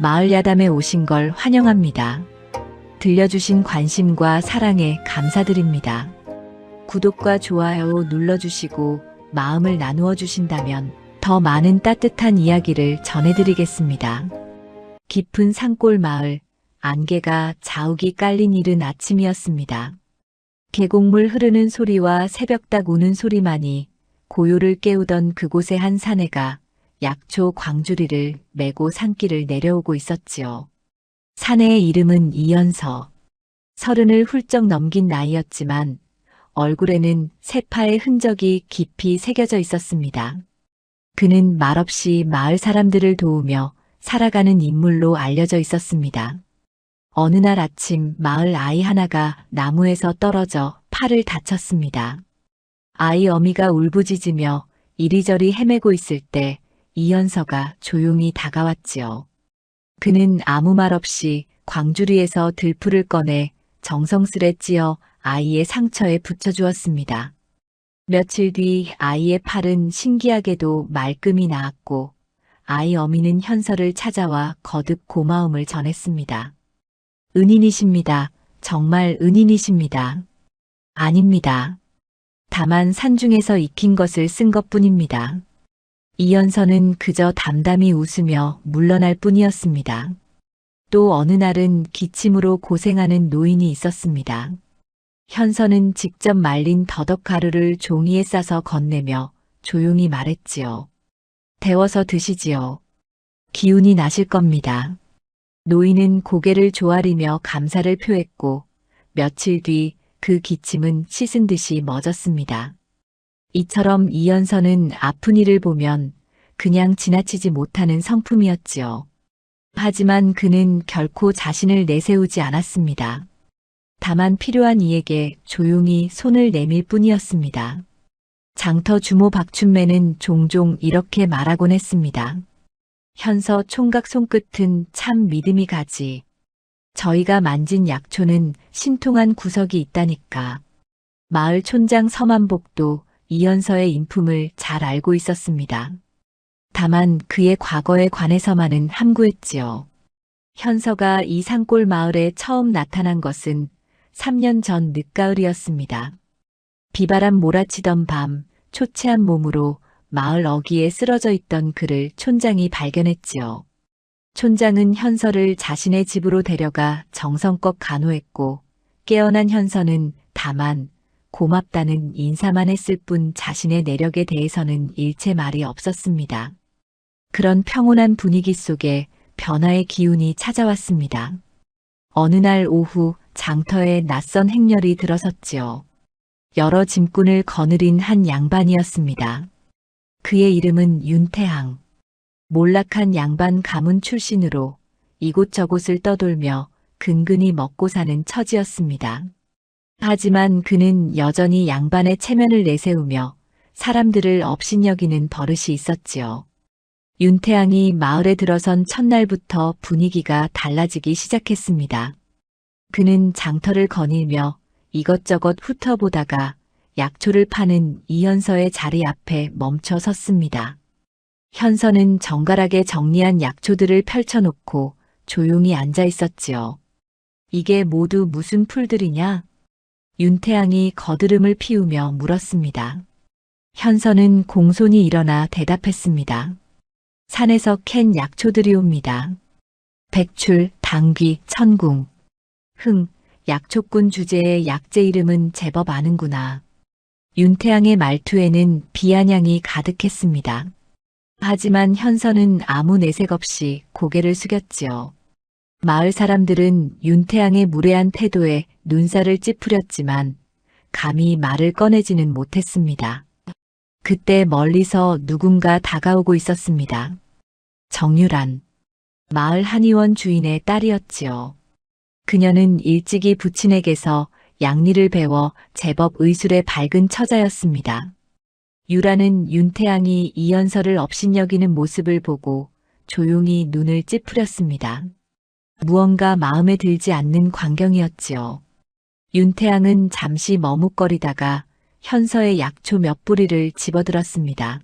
마을 야담에 오신 걸 환영합니다. 들려주신 관심과 사랑에 감사드립니다. 구독과 좋아요 눌러주시고 마음을 나누어 주신다면 더 많은 따뜻한 이야기를 전해드리겠습니다. 깊은 산골 마을, 안개가 자욱이 깔린 이른 아침이었습니다. 계곡물 흐르는 소리와 새벽닭 우는 소리만이 고요를 깨우던 그곳의 한 사내가 약초 광주리를 메고 산길을 내려오고 있었지요. 사내의 이름은 이연서. 30을 훌쩍 넘긴 나이였지만 얼굴에는 세파의 흔적이 깊이 새겨져 있었습니다. 그는 말없이 마을 사람들을 도우며 살아가는 인물로 알려져 있었습니다. 어느 날 아침 마을 아이 하나가 나무에서 떨어져 팔을 다쳤습니다. 아이 어미가 울부짖으며 이리저리 헤매고 있을 때 이연서가 조용히 다가왔지요. 그는 아무 말 없이 광주리에서 들풀을 꺼내 정성스레 찧어 아이의 상처에 붙여주었습니다. 며칠 뒤 아이의 팔은 신기하게도 말끔히 나았고 아이 어미는 현서를 찾아와 거듭 고마움을 전했습니다. 은인이십니다. 정말 은인이십니다. 아닙니다. 다만 산중에서 익힌 것을 쓴 것뿐입니다. 이연서는 그저 담담히 웃으며 물러날 뿐이었습니다. 또 어느 날은 기침으로 고생하는 노인이 있었습니다. 현서는 직접 말린 더덕가루를 종이에 싸서 건네며 조용히 말했지요. 데워서 드시지요. 기운이 나실 겁니다. 노인은 고개를 조아리며 감사를 표했고 며칠 뒤 그 기침은 씻은 듯이 멎었습니다. 이처럼 이연서는 아픈 이를 보면 그냥 지나치지 못하는 성품이었지요. 하지만 그는 결코 자신을 내세우지 않았습니다. 다만 필요한 이에게 조용히 손을 내밀 뿐이었습니다. 장터 주모 박춘매는 종종 이렇게 말하곤 했습니다. 현서 총각 손끝은 참 믿음이 가지. 저희가 만진 약초는 신통한 구석이 있다니까. 마을 촌장 서만복도 이연서의 인품을 잘 알고 있었습니다. 다만 그의 과거에 관해서만은 함구했지요. 현서가 이 산골 마을에 처음 나타난 것은 3년 전 늦가을이었습니다. 비바람 몰아치던 밤 초췌한 몸으로 마을 어귀에 쓰러져 있던 그를 촌장이 발견했지요. 촌장은 현서를 자신의 집으로 데려가 정성껏 간호했고 깨어난 현서는 다만 고맙다는 인사만 했을 뿐 자신의 내력에 대해서는 일체 말이 없었습니다. 그런 평온한 분위기 속에 변화의 기운이 찾아왔습니다. 어느 날 오후 장터에 낯선 행렬이 들어섰지요. 여러 짐꾼을 거느린 한 양반이었습니다. 그의 이름은 윤태항. 몰락한 양반 가문 출신으로 이곳저곳을 떠돌며 근근히 먹고 사는 처지였습니다. 하지만 그는 여전히 양반의 체면을 내세우며 사람들을 업신여기는 버릇이 있었지요. 윤태항이 마을에 들어선 첫날부터 분위기가 달라지기 시작했습니다. 그는 장터를 거닐며 이것저것 훑어보다가 약초를 파는 이연서의 자리 앞에 멈춰 섰습니다. 현서는 정갈하게 정리한 약초들을 펼쳐놓고 조용히 앉아 있었지요. 이게 모두 무슨 풀들이냐? 윤태항이 거드름을 피우며 물었습니다. 현서는 공손히 일어나 대답했습니다. 산에서 캔 약초들이옵니다. 백출, 당귀, 천궁, 흥, 약초꾼 주제의 약재 이름은 제법 아는구나. 윤태항의 말투에는 비아냥이 가득했습니다. 하지만 현서는 아무 내색 없이 고개를 숙였지요. 마을 사람들은 윤태항의 무례한 태도에 눈살을 찌푸렸지만 감히 말을 꺼내지는 못했습니다. 그때 멀리서 누군가 다가오고 있었습니다. 정유란, 마을 한의원 주인의 딸이었지요. 그녀는 일찍이 부친에게서 양리를 배워 제법 의술에 밝은 처자였습니다. 유라는 윤태항이 이연서를 업신여기는 모습을 보고 조용히 눈을 찌푸렸습니다. 무언가 마음에 들지 않는 광경이었지요. 윤태항은 잠시 머뭇거리다가 현서의 약초 몇 뿌리를 집어들었습니다.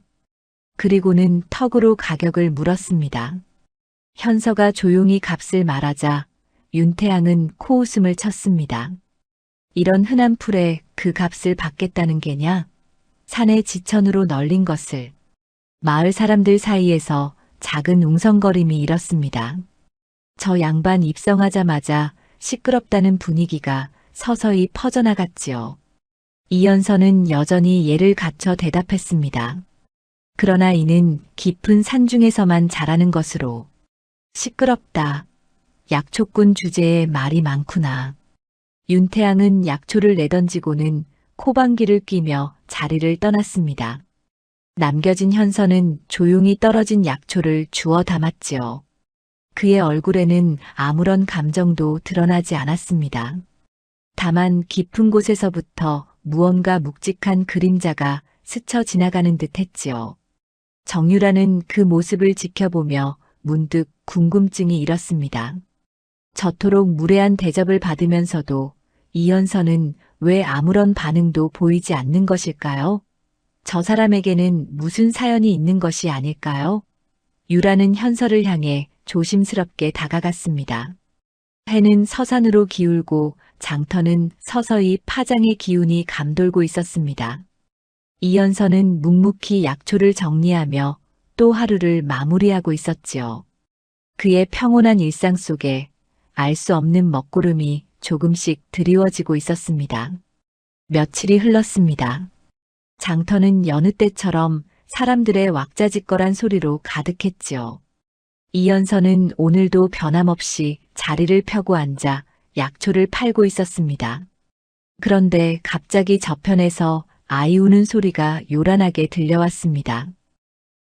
그리고는 턱으로 가격을 물었습니다. 현서가 조용히 값을 말하자 윤태양은 코웃음을 쳤습니다. 이런 흔한 풀에 그 값을 받겠다는 게냐? 산의 지천으로 널린 것을. 마을 사람들 사이에서 작은 웅성거림이 일었습니다. 저 양반 입성하자마자 시끄럽다는 분위기가 서서히 퍼져나갔지요. 이연서는 여전히 예를 갖춰 대답했습니다. 그러나 이는 깊은 산중에서만 자라는 것으로. 시끄럽다. 약초꾼 주제에 말이 많구나. 윤태양은 약초를 내던지고는 코방귀를 뀌며 자리를 떠났습니다. 남겨진 현서는 조용히 떨어진 약초를 주워 담았지요. 그의 얼굴에는 아무런 감정도 드러나지 않았습니다. 다만 깊은 곳에서부터 무언가 묵직한 그림자가 스쳐 지나가는 듯 했지요. 정유라는 그 모습을 지켜보며 문득 궁금증이 일었습니다. 저토록 무례한 대접을 받으면서도 이현서는 왜 아무런 반응도 보이지 않는 것일까요? 저 사람에게는 무슨 사연이 있는 것이 아닐까요? 유라는 현서를 향해 조심스럽게 다가갔습니다. 해는 서산으로 기울고 장터는 서서히 파장의 기운이 감돌고 있었습니다. 이현서는 묵묵히 약초를 정리하며 또 하루를 마무리하고 있었지요. 그의 평온한 일상 속에 알 수 없는 먹구름이 조금씩 드리워지고 있었습니다. 며칠이 흘렀습니다. 장터는 여느 때처럼 사람들의 왁자지껄한 소리로 가득했지요. 이연서는 오늘도 변함없이 자리를 펴고 앉아 약초를 팔고 있었습니다. 그런데 갑자기 저편에서 아이 우는 소리가 요란하게 들려왔습니다.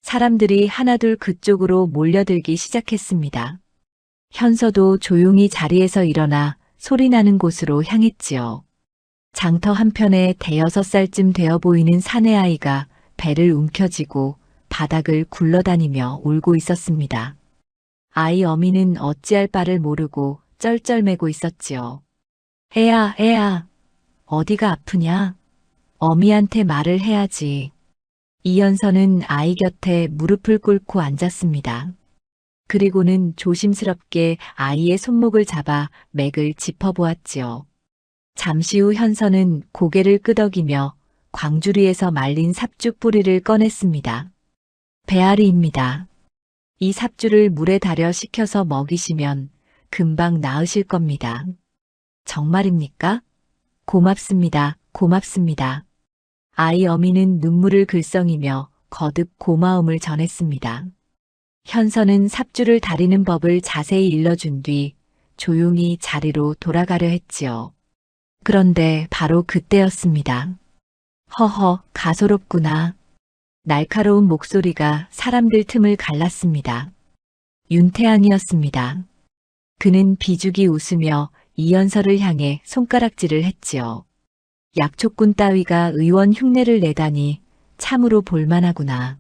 사람들이 하나둘 그쪽으로 몰려들기 시작했습니다. 현서도 조용히 자리에서 일어나 소리나는 곳으로 향했지요. 장터 한편에 대여섯 살쯤 되어 보이는 사내아이가 배를 움켜쥐고 바닥을 굴러다니며 울고 있었습니다. 아이 어미는 어찌할 바를 모르고 쩔쩔매고 있었지요. 애야, 애야, 어디가 아프냐? 어미한테 말을 해야지. 이연서는 아이 곁에 무릎을 꿇고 앉았습니다. 그리고는 조심스럽게 아이의 손목을 잡아 맥을 짚어보았지요. 잠시 후 현서는 고개를 끄덕이며 광주리에서 말린 삽주 뿌리를 꺼냈습니다. 배앓이입니다. 이 삽주를 물에 달여 식혀서 먹이시면 금방 나으실 겁니다. 정말입니까? 고맙습니다. 고맙습니다. 아이 어미는 눈물을 글썽이며 거듭 고마움을 전했습니다. 현서는 삽주를 다리는 법을 자세히 일러준 뒤 조용히 자리로 돌아가려 했지요. 그런데 바로 그때였습니다. 허허, 가소롭구나. 날카로운 목소리가 사람들 틈을 갈랐습니다. 윤태양이었습니다. 그는 비죽이 웃으며 이연서를 향해 손가락질을 했지요. 약초꾼 따위가 의원 흉내를 내다니 참으로 볼만하구나.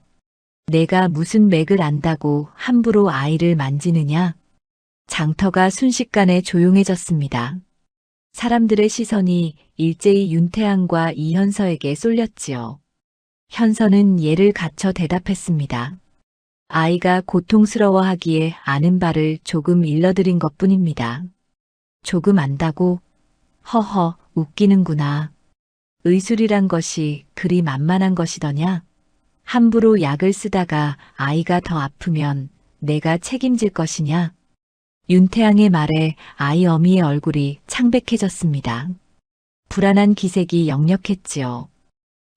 내가 무슨 맥을 안다고 함부로 아이를 만지느냐? 장터가 순식간에 조용해졌습니다. 사람들의 시선이 일제히 윤태양과 이현서에게 쏠렸지요. 현서는 예를 갖춰 대답했습니다. 아이가 고통스러워하기에 아는 바를 조금 일러드린 것뿐입니다. 조금 안다고? 허허, 웃기는구나. 의술이란 것이 그리 만만한 것이더냐? 함부로 약을 쓰다가 아이가 더 아프면 내가 책임질 것이냐? 윤태양의 말에 아이 어미의 얼굴이 창백해졌습니다. 불안한 기색이 역력했지요.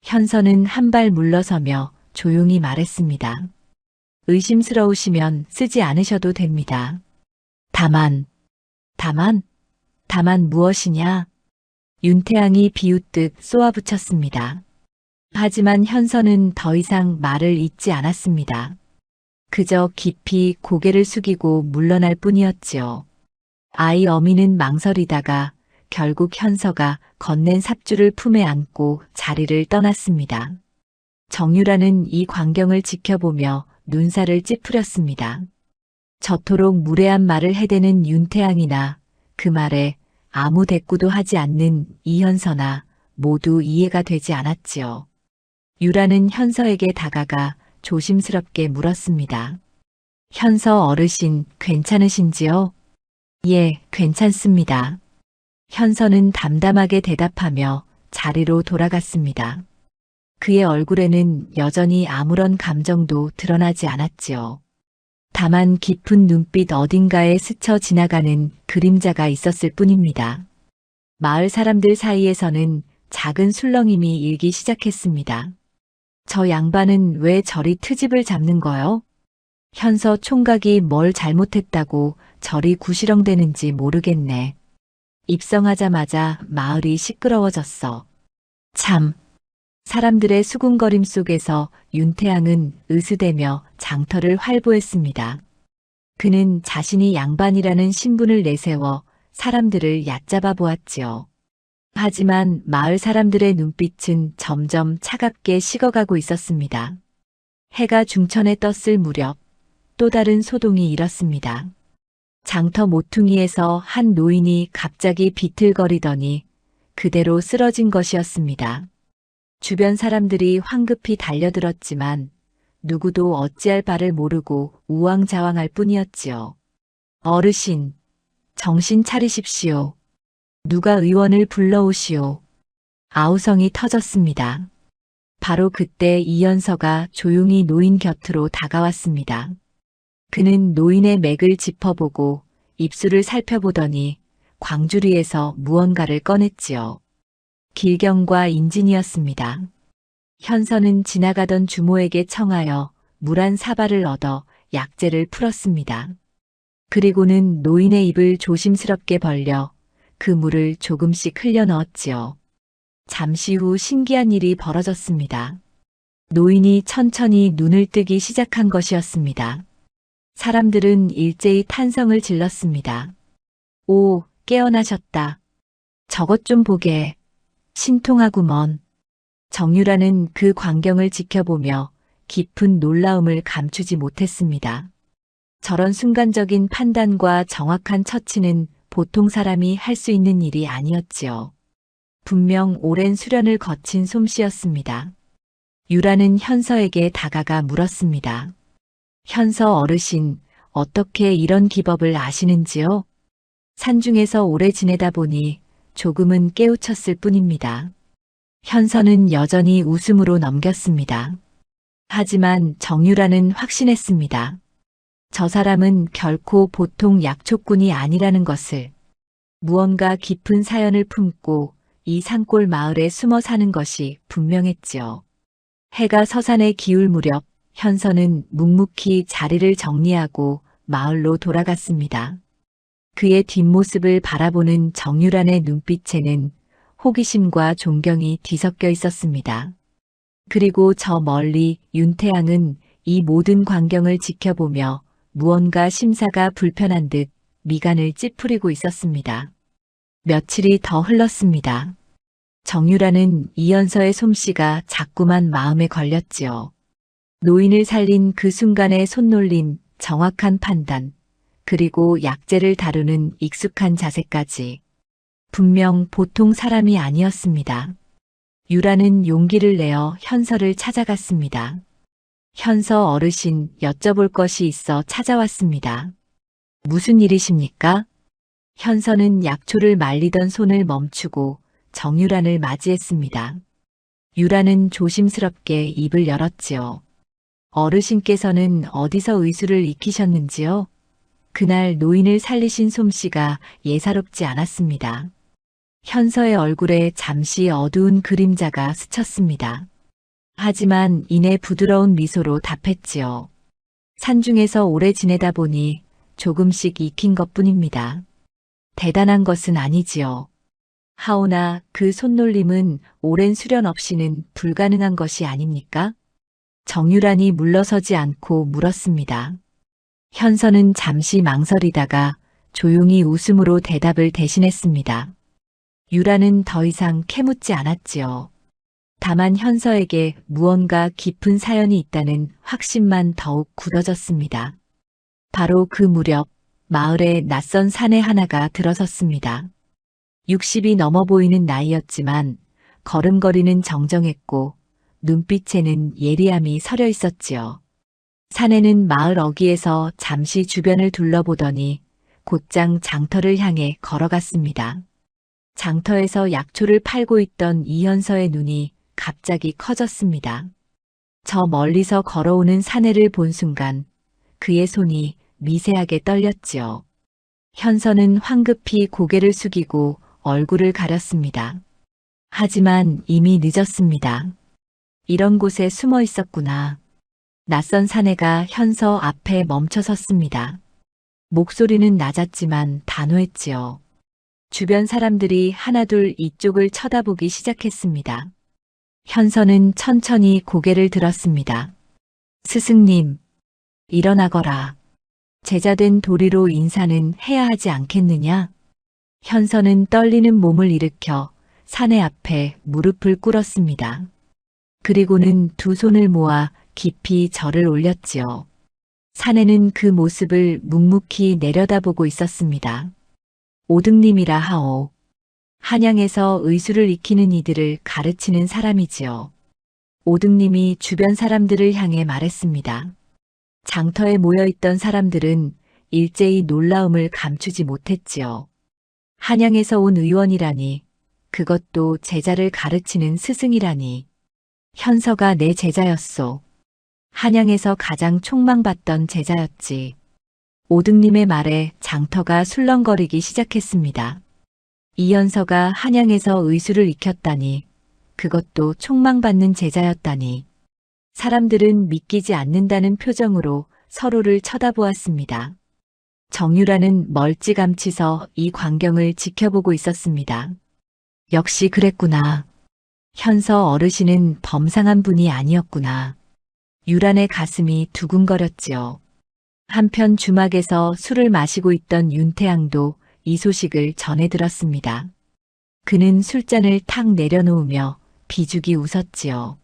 현서는 한 발 물러서며 조용히 말했습니다. 의심스러우시면 쓰지 않으셔도 됩니다. 다만 무엇이냐? 윤태양이 비웃듯 쏘아붙였습니다. 하지만 현서는 더 이상 말을 잇지 않았습니다. 그저 깊이 고개를 숙이고 물러날 뿐이었지요. 아이 어미는 망설이다가 결국 현서가 건넨 삽주를 품에 안고 자리를 떠났습니다. 정유라는 이 광경을 지켜보며 눈살을 찌푸렸습니다. 저토록 무례한 말을 해대는 윤태양이나 그 말에 아무 대꾸도 하지 않는 이현서나 모두 이해가 되지 않았지요. 유라는 현서에게 다가가 조심스럽게 물었습니다. 현서 어르신, 괜찮으신지요? 예, 괜찮습니다. 현서는 담담하게 대답하며 자리로 돌아갔습니다. 그의 얼굴에는 여전히 아무런 감정도 드러나지 않았지요. 다만 깊은 눈빛 어딘가에 스쳐 지나가는 그림자가 있었을 뿐입니다. 마을 사람들 사이에서는 작은 술렁임이 일기 시작했습니다. 저 양반은 왜 저리 트집을 잡는 거요? 현서 총각이 뭘 잘못했다고 저리 구시렁대는지 모르겠네. 입성하자마자 마을이 시끄러워졌어. 참. 사람들의 수군거림 속에서 윤태양은 으스대며 장터를 활보했습니다. 그는 자신이 양반이라는 신분을 내세워 사람들을 얕잡아 보았지요. 하지만 마을 사람들의 눈빛은 점점 차갑게 식어가고 있었습니다. 해가 중천에 떴을 무렵 또 다른 소동이 일었습니다. 장터 모퉁이에서 한 노인이 갑자기 비틀거리더니 그대로 쓰러진 것이었습니다. 주변 사람들이 황급히 달려들었지만 누구도 어찌할 바를 모르고 우왕좌왕할 뿐이었지요. 어르신, 정신 차리십시오. 누가 의원을 불러오시오. 아우성이 터졌습니다. 바로 그때 이연서가 조용히 노인 곁으로 다가왔습니다. 그는 노인의 맥을 짚어보고 입술을 살펴보더니 광주리에서 무언가를 꺼냈지요. 길경과 인진이었습니다. 현서는 지나가던 주모에게 청하여 물 한 사발을 얻어 약재를 풀었습니다. 그리고는 노인의 입을 조심스럽게 벌려 그 물을 조금씩 흘려 넣었지요. 잠시 후 신기한 일이 벌어졌습니다. 노인이 천천히 눈을 뜨기 시작한 것이었습니다. 사람들은 일제히 탄성을 질렀습니다. 오, 깨어나셨다. 저것 좀 보게. 신통하구먼. 정유라는 그 광경을 지켜보며 깊은 놀라움을 감추지 못했습니다. 저런 순간적인 판단과 정확한 처치는 보통 사람이 할 수 있는 일이 아니었지요. 분명 오랜 수련을 거친 솜씨였습니다. 유라는 현서에게 다가가 물었습니다. 현서 어르신, 어떻게 이런 기법을 아시는지요? 산중에서 오래 지내다 보니 조금은 깨우쳤을 뿐입니다. 현서는 여전히 웃음으로 넘겼습니다. 하지만 정유라는 확신했습니다. 저 사람은 결코 보통 약초꾼이 아니라는 것을. 무언가 깊은 사연을 품고 이 산골 마을에 숨어 사는 것이 분명했지요. 해가 서산에 기울 무렵 현서는 묵묵히 자리를 정리하고 마을로 돌아갔습니다. 그의 뒷모습을 바라보는 정유란의 눈빛에는 호기심과 존경이 뒤섞여 있었습니다. 그리고 저 멀리 윤태양은 이 모든 광경을 지켜보며 무언가 심사가 불편한 듯 미간을 찌푸리고 있었습니다. 며칠이 더 흘렀습니다. 정유라는 이연서의 솜씨가 자꾸만 마음에 걸렸지요. 노인을 살린 그 순간의 손놀림, 정확한 판단, 그리고 약재를 다루는 익숙한 자세까지. 분명 보통 사람이 아니었습니다. 유라는 용기를 내어 현서를 찾아갔습니다. 현서 어르신, 여쭤볼 것이 있어 찾아왔습니다. 무슨 일이십니까? 현서는 약초를 말리던 손을 멈추고 정유란을 맞이했습니다. 유라는 조심스럽게 입을 열었지요. 어르신께서는 어디서 의술을 익히셨는지요? 그날 노인을 살리신 솜씨가 예사롭지 않았습니다. 현서의 얼굴에 잠시 어두운 그림자가 스쳤습니다. 하지만 이내 부드러운 미소로 답했지요. 산중에서 오래 지내다 보니 조금씩 익힌 것뿐입니다. 대단한 것은 아니지요. 하오나 그 손놀림은 오랜 수련 없이는 불가능한 것이 아닙니까? 정유란이 물러서지 않고 물었습니다. 현서는 잠시 망설이다가 조용히 웃음으로 대답을 대신했습니다. 유라는 더 이상 캐묻지 않았지요. 다만 현서에게 무언가 깊은 사연이 있다는 확신만 더욱 굳어졌습니다. 바로 그 무렵 마을에 낯선 사내 하나가 들어섰습니다. 60이 넘어 보이는 나이였지만 걸음걸이는 정정했고 눈빛에는 예리함이 서려 있었지요. 사내는 마을 어귀에서 잠시 주변을 둘러보더니 곧장 장터를 향해 걸어갔습니다. 장터에서 약초를 팔고 있던 이현서의 눈이 갑자기 커졌습니다. 저 멀리서 걸어오는 사내를 본 순간 그의 손이 미세하게 떨렸지요. 현서는 황급히 고개를 숙이고 얼굴을 가렸습니다. 하지만 이미 늦었습니다. 이런 곳에 숨어 있었구나. 낯선 사내가 현서 앞에 멈춰 섰습니다. 목소리는 낮았지만 단호했지요. 주변 사람들이 하나둘 이쪽을 쳐다보기 시작했습니다. 현서는 천천히 고개를 들었습니다. 스승님, 일어나거라. 제자된 도리로 인사는 해야 하지 않겠느냐? 현서는 떨리는 몸을 일으켜 사내 앞에 무릎을 꿇었습니다. 그리고는 두 손을 모아 깊이 절을 올렸지요. 사내는 그 모습을 묵묵히 내려다보고 있었습니다. 오등님이라 하오. 한양에서 의술을 익히는 이들을 가르치는 사람이지요. 오등님이 주변 사람들을 향해 말했습니다. 장터에 모여있던 사람들은 일제히 놀라움을 감추지 못했지요. 한양에서 온 의원이라니, 그것도 제자를 가르치는 스승이라니. 현서가 내 제자였소. 한양에서 가장 촉망받던 제자였지. 오등님의 말에 장터가 술렁거리기 시작했습니다. 이현서가 한양에서 의술을 익혔다니, 그것도 촉망받는 제자였다니. 사람들은 믿기지 않는다는 표정으로 서로를 쳐다보았습니다. 정유라는 멀찌감치 서 이 광경을 지켜보고 있었습니다. 역시 그랬구나. 현서 어르신은 범상한 분이 아니었구나. 유란의 가슴이 두근거렸지요. 한편 주막에서 술을 마시고 있던 윤태양도 이 소식을 전해 들었습니다. 그는 술잔을 탁 내려놓으며 비죽이 웃었지요.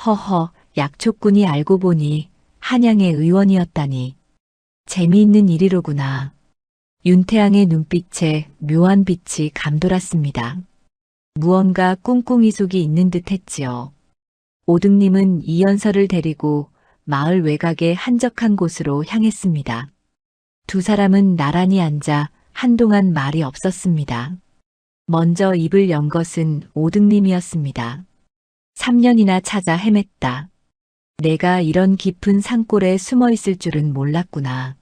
허허, 약초꾼이 알고 보니 한양의 의원이었다니. 재미있는 일이로구나. 윤태양의 눈빛에 묘한 빛이 감돌았습니다. 무언가 꿍꿍이 속이 있는 듯 했지요. 오등님은 이연서를 데리고 마을 외곽의 한적한 곳으로 향했습니다. 두 사람은 나란히 앉아 한동안 말이 없었습니다. 먼저 입을 연 것은 오등님이었습니다. 3년이나 찾아 헤맸다. 내가 이런 깊은 산골에 숨어 있을 줄은 몰랐구나.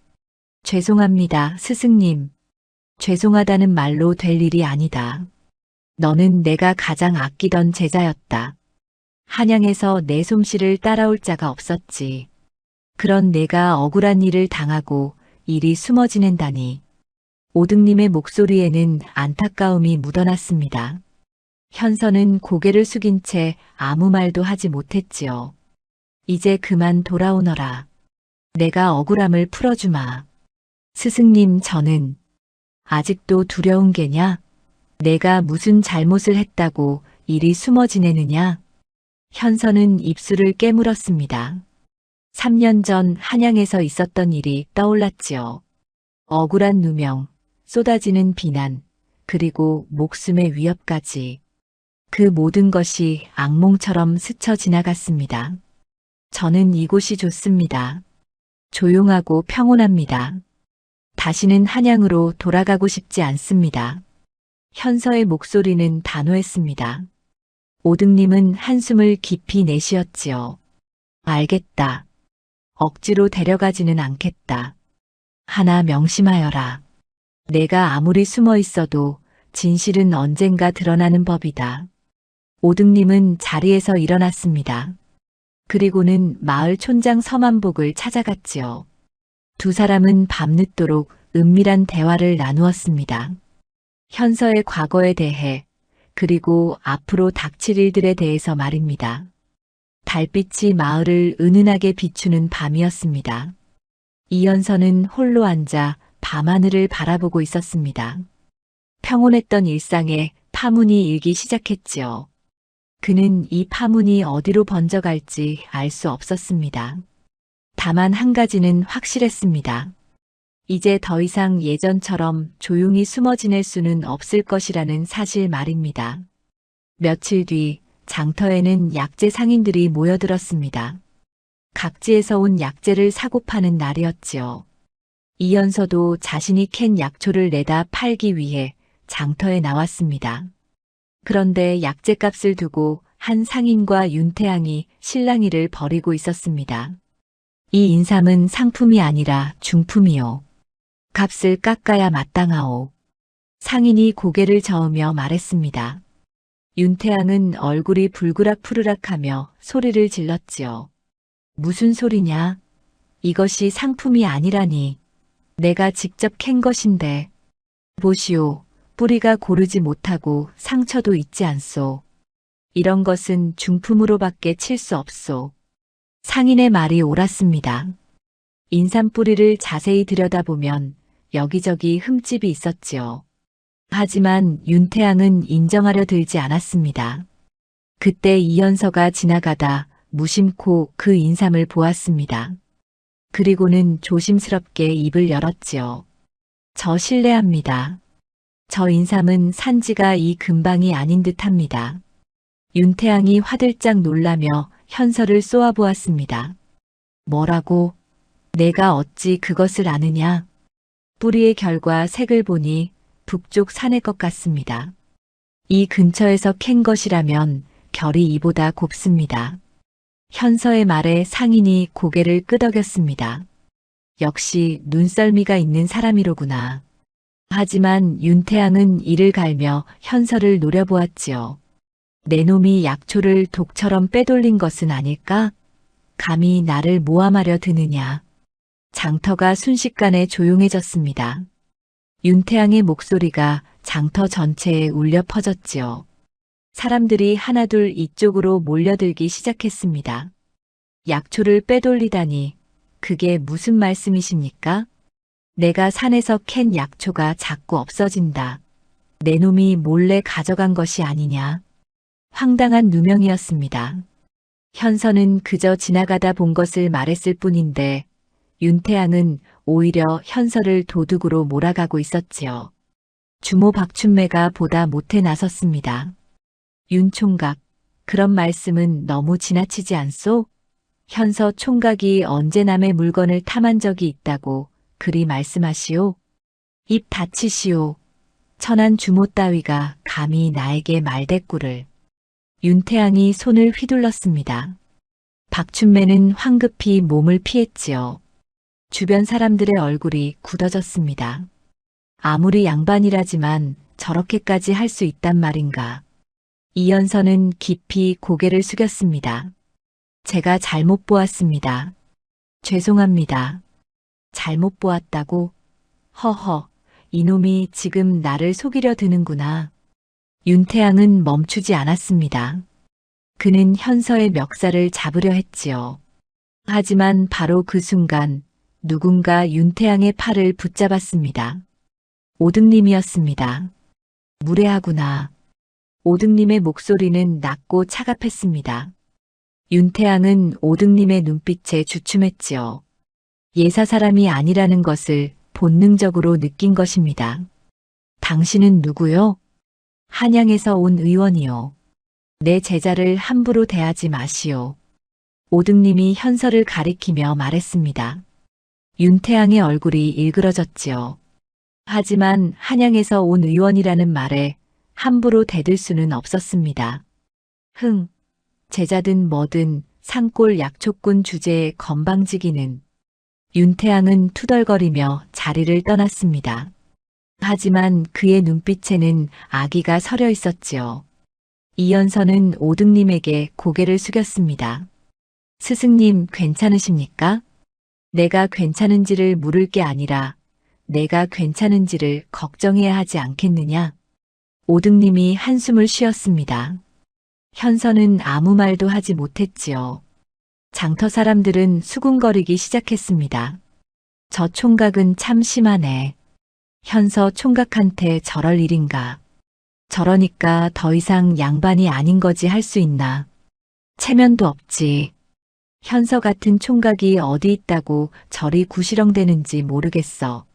죄송합니다, 스승님. 죄송하다는 말로 될 일이 아니다. 너는 내가 가장 아끼던 제자였다. 한양에서 내 솜씨를 따라올 자가 없었지. 그런 내가 억울한 일을 당하고 일이 숨어 지낸다니. 오등님의 목소리에는 안타까움이 묻어났습니다. 현서는 고개를 숙인 채 아무 말도 하지 못했지요. 이제 그만 돌아오너라. 내가 억울함을 풀어주마. 스승님, 저는 아직도 두려운 게냐? 내가 무슨 잘못을 했다고 일이 숨어 지내느냐? 현서는 입술을 깨물었습니다. 3년 전 한양에서 있었던 일이 떠올랐지요. 억울한 누명, 쏟아지는 비난, 그리고 목숨의 위협까지. 그 모든 것이 악몽처럼 스쳐 지나갔습니다. 저는 이곳이 좋습니다. 조용하고 평온합니다. 다시는 한양으로 돌아가고 싶지 않습니다. 현서의 목소리는 단호했습니다. 오등님은 한숨을 깊이 내쉬었지요. 알겠다. 억지로 데려가지는 않겠다. 하나 명심하여라. 내가 아무리 숨어 있어도 진실은 언젠가 드러나는 법이다. 오등님은 자리에서 일어났습니다. 그리고는 마을 촌장 서만복을 찾아갔지요. 두 사람은 밤늦도록 은밀한 대화를 나누었습니다. 현서의 과거에 대해, 그리고 앞으로 닥칠 일들에 대해서 말입니다. 달빛이 마을을 은은하게 비추는 밤이었습니다. 이현서는 홀로 앉아 밤하늘을 바라보고 있었습니다. 평온했던 일상에 파문이 일기 시작했지요. 그는 이 파문이 어디로 번져갈지 알 수 없었습니다. 다만 한 가지는 확실했습니다. 이제 더 이상 예전처럼 조용히 숨어 지낼 수는 없을 것이라는 사실 말입니다. 며칠 뒤 장터에는 약재 상인들이 모여들었습니다. 각지에서 온 약재를 사고 파는 날이었지요. 이연서도 자신이 캔 약초를 내다 팔기 위해 장터에 나왔습니다. 그런데 약재값을 두고 한 상인과 윤태양이 실랑이를 벌이고 있었습니다. 이 인삼은 상품이 아니라 중품이요. 값을 깎아야 마땅하오. 상인이 고개를 저으며 말했습니다. 윤태양은 얼굴이 불그락푸르락하며 소리를 질렀지요. 무슨 소리냐? 이것이 상품이 아니라니. 내가 직접 캔 것인데. 보시오. 뿌리가 고르지 못하고 상처도 있지 않소. 이런 것은 중품으로밖에 칠 수 없소. 상인의 말이 옳았습니다. 인삼 뿌리를 자세히 들여다보면 여기저기 흠집이 있었지요. 하지만 윤태양은 인정하려 들지 않았습니다. 그때 이연서가 지나가다 무심코 그 인삼을 보았습니다. 그리고는 조심스럽게 입을 열었지요. 저 실례합니다. 저 인삼은 산지가 이 근방이 아닌 듯합니다. 윤태양이 화들짝 놀라며 현서를 쏘아보았습니다. 뭐라고? 내가 어찌 그것을 아느냐? 뿌리의 결과 색을 보니 북쪽 산의 것 같습니다. 이 근처에서 캔 것이라면 결이 이보다 곱습니다. 현서의 말에 상인이 고개를 끄덕였습니다. 역시 눈썰미가 있는 사람이로구나. 하지만 윤태양은 이를 갈며 현서를 노려보았지요. 내 놈이 약초를 독처럼 빼돌린 것은 아닐까? 감히 나를 모함하려 드느냐. 장터가 순식간에 조용해졌습니다. 윤태양의 목소리가 장터 전체에 울려 퍼졌지요. 사람들이 하나둘 이쪽으로 몰려들기 시작했습니다. 약초를 빼돌리다니 그게 무슨 말씀이십니까? 내가 산에서 캔 약초가 자꾸 없어진다. 내 놈이 몰래 가져간 것이 아니냐. 황당한 누명이었습니다. 현서는 그저 지나가다 본 것을 말했을 뿐인데 윤태양은 오히려 현서를 도둑으로 몰아가고 있었지요. 주모 박춘매가 보다 못해 나섰습니다. 윤 총각, 그런 말씀은 너무 지나치지 않소? 현서 총각이 언제 남의 물건을 탐한 적이 있다고 그리 말씀하시오? 입 닫히시오. 천한 주모 따위가 감히 나에게 말대꾸를. 윤태양이 손을 휘둘렀습니다. 박춘매는 황급히 몸을 피했지요. 주변 사람들의 얼굴이 굳어졌습니다. 아무리 양반이라지만 저렇게까지 할 수 있단 말인가. 이연서는 깊이 고개를 숙였습니다. 제가 잘못 보았습니다. 죄송합니다. 잘못 보았다고? 허허, 이놈이 지금 나를 속이려 드는구나. 윤태양은 멈추지 않았습니다. 그는 현서의 멱살을 잡으려 했지요. 하지만 바로 그 순간 누군가 윤태양의 팔을 붙잡았습니다. 오등님이었습니다. 무례하구나. 오등님의 목소리는 낮고 차갑했습니다. 윤태양은 오등님의 눈빛에 주춤했지요. 예사 사람이 아니라는 것을 본능적으로 느낀 것입니다. 당신은 누구요? 한양에서 온 의원이요. 내 제자를 함부로 대하지 마시오. 오등님이 현서를 가리키며 말했습니다. 윤태양의 얼굴이 일그러졌지요. 하지만 한양에서 온 의원이라는 말에 함부로 대들 수는 없었습니다. 제자든 뭐든 산골 약초꾼 주제에 건방지기는. 윤태양은 투덜거리며 자리를 떠났습니다. 하지만 그의 눈빛에는 악의가 서려 있었지요. 이연서는 오등님에게 고개를 숙였습니다. 스승님 괜찮으십니까? 내가 괜찮은지를 물을 게 아니라 내가 괜찮은지를 걱정해야 하지 않겠느냐? 오등님이 한숨을 쉬었습니다. 현서는 아무 말도 하지 못했지요. 장터 사람들은 수군거리기 시작했습니다. 저 총각은 참 심하네. 현서 총각한테 저럴 일인가. 저러니까 더 이상 양반이 아닌 거지 할 수 있나. 체면도 없지. 현서 같은 총각이 어디 있다고 저리 구시렁대는지 모르겠어.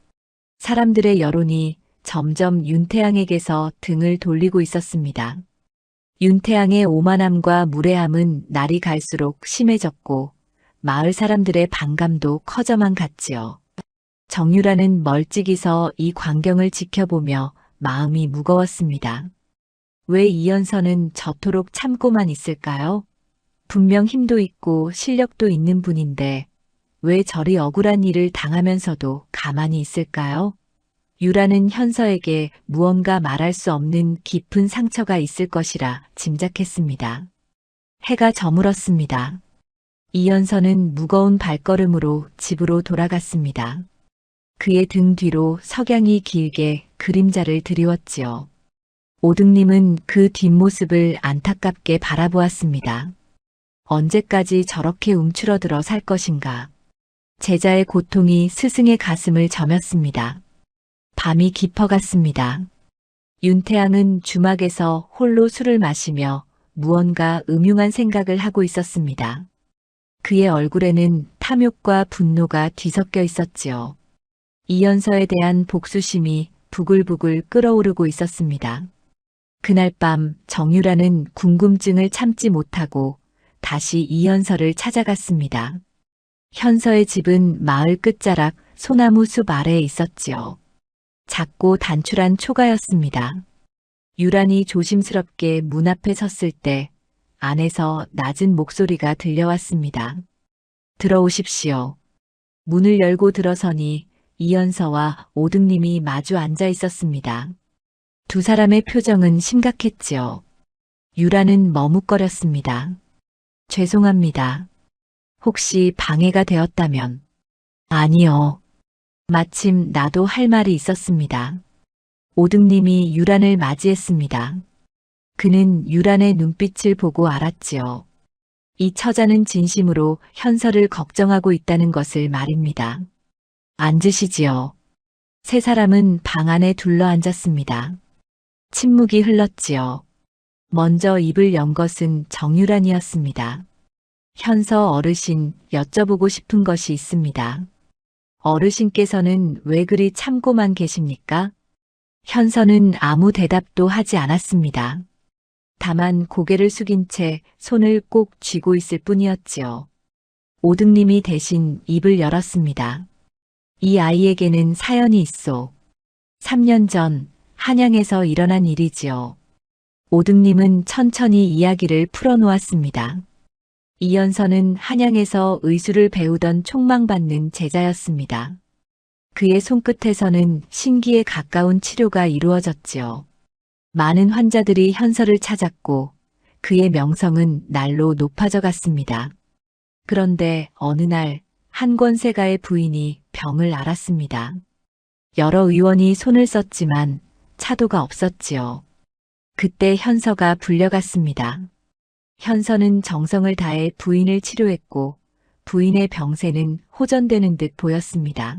사람들의 여론이 점점 윤태양에게서 등을 돌리고 있었습니다. 윤태양의 오만함과 무례함은 날이 갈수록 심해졌고 마을 사람들의 반감도 커져만 갔지요. 정유라는 멀찍이 서 이 광경을 지켜보며 마음이 무거웠습니다. 왜 이연서는 저토록 참고만 있을까요? 분명 힘도 있고 실력도 있는 분인데 왜 저리 억울한 일을 당하면서도 가만히 있을까요? 유라는 현서에게 무언가 말할 수 없는 깊은 상처가 있을 것이라 짐작했습니다. 해가 저물었습니다. 이연서는 무거운 발걸음으로 집으로 돌아갔습니다. 그의 등 뒤로 석양이 길게 그림자를 드리웠지요. 오등님은 그 뒷모습을 안타깝게 바라보았습니다. 언제까지 저렇게 움츠러들어 살 것인가. 제자의 고통이 스승의 가슴을 저몄습니다. 밤이 깊어갔습니다. 윤태양은 주막에서 홀로 술을 마시며 무언가 음흉한 생각을 하고 있었습니다. 그의 얼굴에는 탐욕과 분노가 뒤섞여 있었지요. 이연서에 대한 복수심이 부글부글 끓어오르고 있었습니다. 그날 밤 정유라는 궁금증을 참지 못하고 다시 이연서를 찾아갔습니다. 현서의 집은 마을 끝자락 소나무 숲 아래에 있었지요. 작고 단출한 초가였습니다. 유란이 조심스럽게 문 앞에 섰을 때 안에서 낮은 목소리가 들려왔습니다. 들어오십시오. 문을 열고 들어서니 이연서와 오등님이 마주 앉아 있었습니다. 두 사람의 표정은 심각했지요. 유라는 머뭇거렸습니다. 죄송합니다. 혹시 방해가 되었다면? 아니요. 마침 나도 할 말이 있었습니다. 오등님이 유란을 맞이했습니다. 그는 유란의 눈빛을 보고 알았지요. 이 처자는 진심으로 현서를 걱정하고 있다는 것을 말입니다. 앉으시지요. 세 사람은 방 안에 둘러앉았습니다. 침묵이 흘렀지요. 먼저 입을 연 것은 정유란이었습니다. 현서 어르신, 여쭤보고 싶은 것이 있습니다. 어르신께서는 왜 그리 참고만 계십니까? 현서는 아무 대답도 하지 않았습니다. 다만 고개를 숙인 채 손을 꼭 쥐고 있을 뿐이었지요. 오등님이 대신 입을 열었습니다. 이 아이에게는 사연이 있소. 3년 전 한양에서 일어난 일이지요. 오등님은 천천히 이야기를 풀어놓았습니다. 이연서는 한양에서 의술을 배우던 촉망받는 제자였습니다. 그의 손끝에서는 신기에 가까운 치료가 이루어졌지요. 많은 환자들이 현서를 찾았고 그의 명성은 날로 높아져 갔습니다. 그런데 어느 날 한 권세가의 부인이 병을 앓았습니다. 여러 의원이 손을 썼지만 차도가 없었지요. 그때 현서가 불려갔습니다. 현서는 정성을 다해 부인을 치료했고 부인의 병세는 호전되는 듯 보였습니다.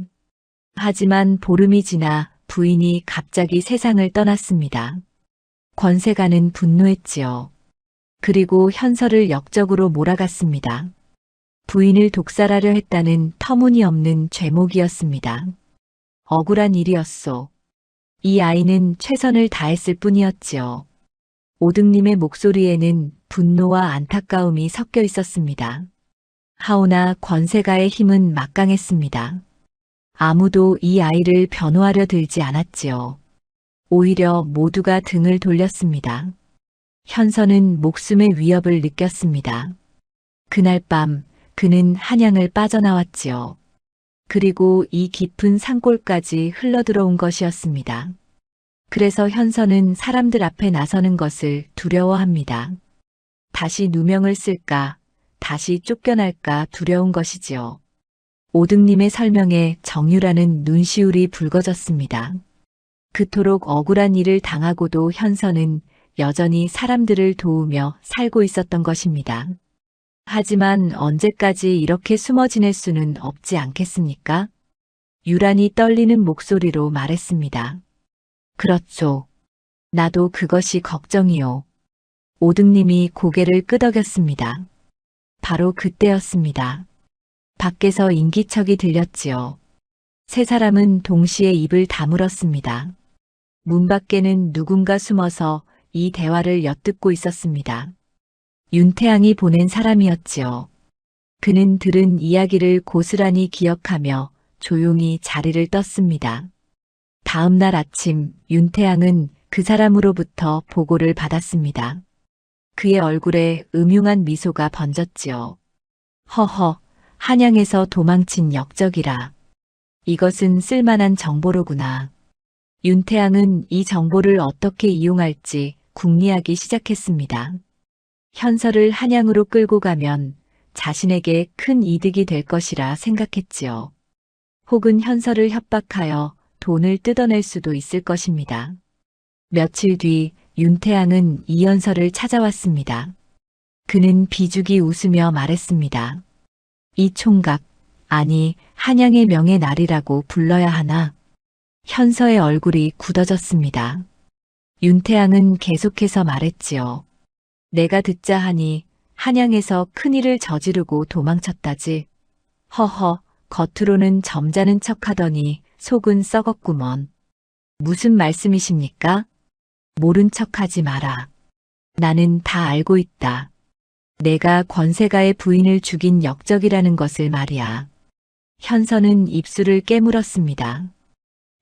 하지만 보름이 지나 부인이 갑자기 세상을 떠났습니다. 권세가는 분노했지요. 그리고 현서를 역적으로 몰아갔습니다. 부인을 독살하려 했다는 터무니없는 죄목이었습니다. 억울한 일이었소. 이 아이는 최선을 다했을 뿐이었지요. 오등님의 목소리에는 분노와 안타까움이 섞여 있었습니다. 하오나 권세가의 힘은 막강했습니다. 아무도 이 아이를 변호하려 들지 않았지요. 오히려 모두가 등을 돌렸습니다. 현서는 목숨의 위협을 느꼈습니다. 그날 밤 그는 한양을 빠져나왔지요. 그리고 이 깊은 산골까지 흘러들어온 것이었습니다. 그래서 현서는 사람들 앞에 나서는 것을 두려워합니다. 다시 누명을 쓸까, 다시 쫓겨날까 두려운 것이지요. 오등님의 설명에 정유라는 눈시울이 붉어졌습니다. 그토록 억울한 일을 당하고도 현서는 여전히 사람들을 도우며 살고 있었던 것입니다. 하지만 언제까지 이렇게 숨어 지낼 수는 없지 않겠습니까? 유란이 떨리는 목소리로 말했습니다. 그렇죠. 나도 그것이 걱정이요. 오등님이 고개를 끄덕였습니다. 바로 그때였습니다. 밖에서 인기척이 들렸지요. 세 사람은 동시에 입을 다물었습니다. 문 밖에는 누군가 숨어서 이 대화를 엿듣고 있었습니다. 윤태양이 보낸 사람이었지요. 그는 들은 이야기를 고스란히 기억하며 조용히 자리를 떴습니다. 다음 날 아침 윤태양은 그 사람으로부터 보고를 받았습니다. 그의 얼굴에 음흉한 미소가 번졌지요. 허허, 한양에서 도망친 역적이라. 이것은 쓸만한 정보로구나. 윤태양은 이 정보를 어떻게 이용할지 궁리하기 시작했습니다. 현서를 한양으로 끌고 가면 자신에게 큰 이득이 될 것이라 생각했지요. 혹은 현서를 협박하여 돈을 뜯어낼 수도 있을 것입니다. 며칠 뒤 윤태양은 이현서를 찾아왔습니다. 그는 비죽이 웃으며 말했습니다. 이 총각, 아니 한양의 명의 날이라고 불러야 하나? 현서의 얼굴이 굳어졌습니다. 윤태양은 계속해서 말했지요. 내가 듣자 하니 한양에서 큰일을 저지르고 도망쳤다지. 허허, 겉으로는 점잖은 척하더니 속은 썩었구먼. 무슨 말씀이십니까? 모른 척하지 마라. 나는 다 알고 있다. 내가 권세가의 부인을 죽인 역적이라는 것을 말이야. 현서는 입술을 깨물었습니다.